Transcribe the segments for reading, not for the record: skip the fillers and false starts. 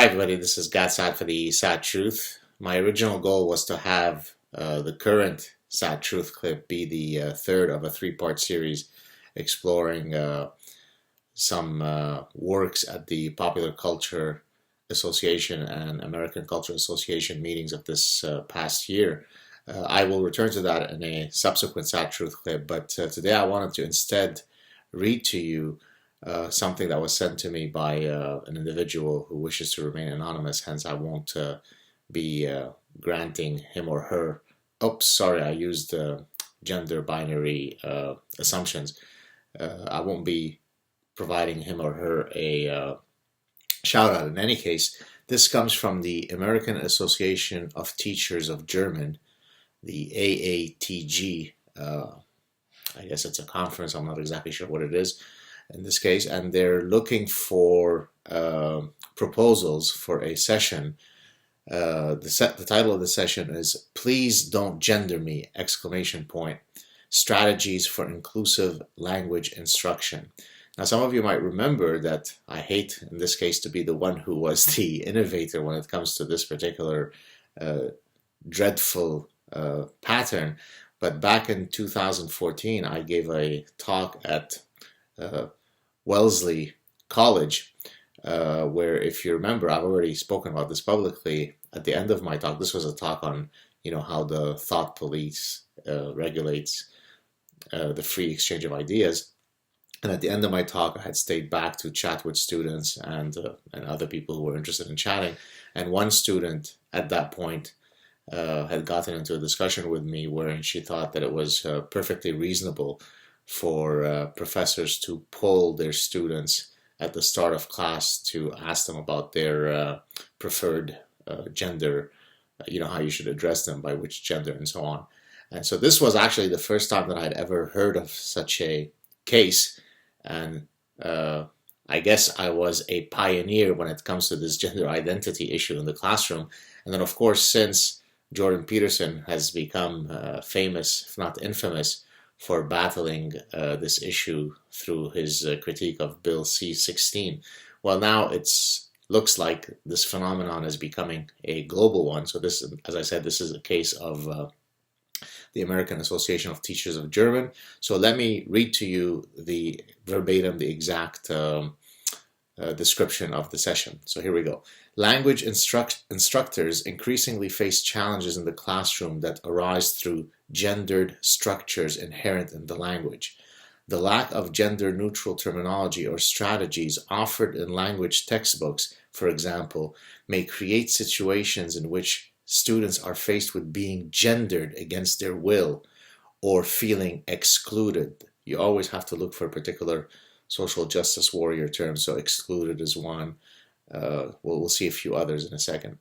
Hi everybody, this is Saad for the Saad Truth. My original goal was to have the current Saad Truth clip be the third of a three-part series exploring some works at the Popular Culture Association and American Culture Association meetings of this past year. I will return to that in a subsequent Saad Truth clip, but today I wanted to instead read to you something that was sent to me by an individual who wishes to remain anonymous, hence I won't be granting him or her. Oops, sorry, I used gender binary assumptions. I won't be providing him or her a shout out. In any case, this comes from the American Association of Teachers of German, the AATG. I guess it's a conference, I'm not exactly sure what it is in this case, and they're looking for proposals for a session. The title of the session is "Please Don't Gender Me!" Strategies for Inclusive Language Instruction. Now, some of you might remember that I hate, in this case, to be the one who was the innovator when it comes to this particular dreadful pattern. But back in 2014, I gave a talk at Wellesley College, where, if you remember, I've already spoken about this publicly. At the end of my talk, this was a talk on, how the thought police regulates the free exchange of ideas. And at the end of my talk, I had stayed back to chat with students and other people who were interested in chatting. And one student at that point had gotten into a discussion with me wherein she thought that it was perfectly reasonable for professors to poll their students at the start of class to ask them about their preferred gender, how you should address them, by which gender, and so on. And so this was actually the first time that I'd ever heard of such a case, and I guess I was a pioneer when it comes to this gender identity issue in the classroom. And then, of course, since Jordan Peterson has become famous, if not infamous, for battling this issue through his critique of Bill C-16. Well, now it's looks like this phenomenon is becoming a global one. So this, as I said, this is a case of the American Association of Teachers of German. So let me read to you the verbatim, the exact description of the session. So here we go. Language instructors increasingly face challenges in the classroom that arise through gendered structures inherent in the language. The lack of gender-neutral terminology or strategies offered in language textbooks, for example, may create situations in which students are faced with being gendered against their will or feeling excluded. You always have to look for a particular social justice warrior term, so excluded is one. We'll see a few others in a second.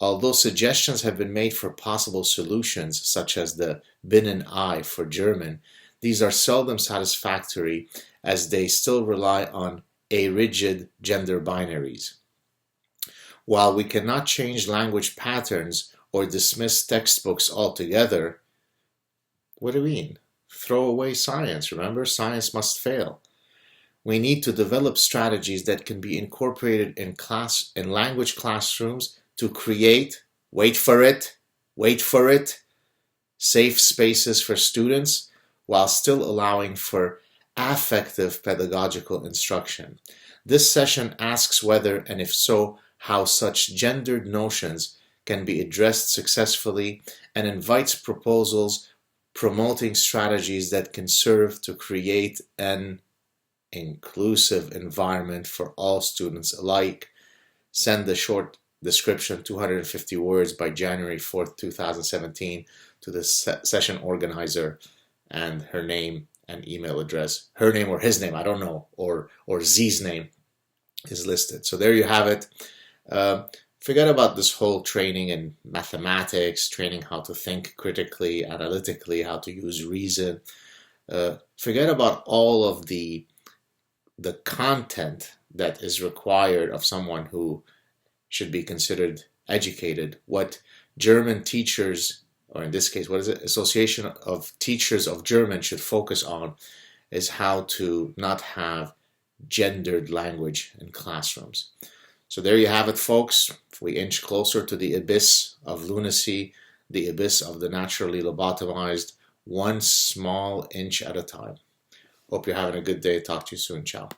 Although suggestions have been made for possible solutions, such as the Binnen-I for German, these are seldom satisfactory as they still rely on rigid gender binaries. While we cannot change language patterns or dismiss textbooks altogether, what do we mean? Throw away science, remember? Science must fail. We need to develop strategies that can be incorporated in language classrooms to create, wait for it, safe spaces for students while still allowing for affective pedagogical instruction. This session asks whether, and if so, how such gendered notions can be addressed successfully, and invites proposals promoting strategies that can serve to create an inclusive environment for all students alike. Send the short description, 250 words, by January 4th, 2017 to the session organizer, and her name and email address. Her name or his name, I don't know, or Z's name is listed. So there you have it. Forget about this whole training in mathematics, training how to think critically, analytically, how to use reason. Forget about all of the content that is required of someone who should be considered educated. What German teachers, or in this case, Association of Teachers of German should focus on is how to not have gendered language in classrooms. So there you have it, folks. We inch closer to the abyss of lunacy, the abyss of the naturally lobotomized, one small inch at a time. Hope you're having a good day. Talk to you soon. Ciao.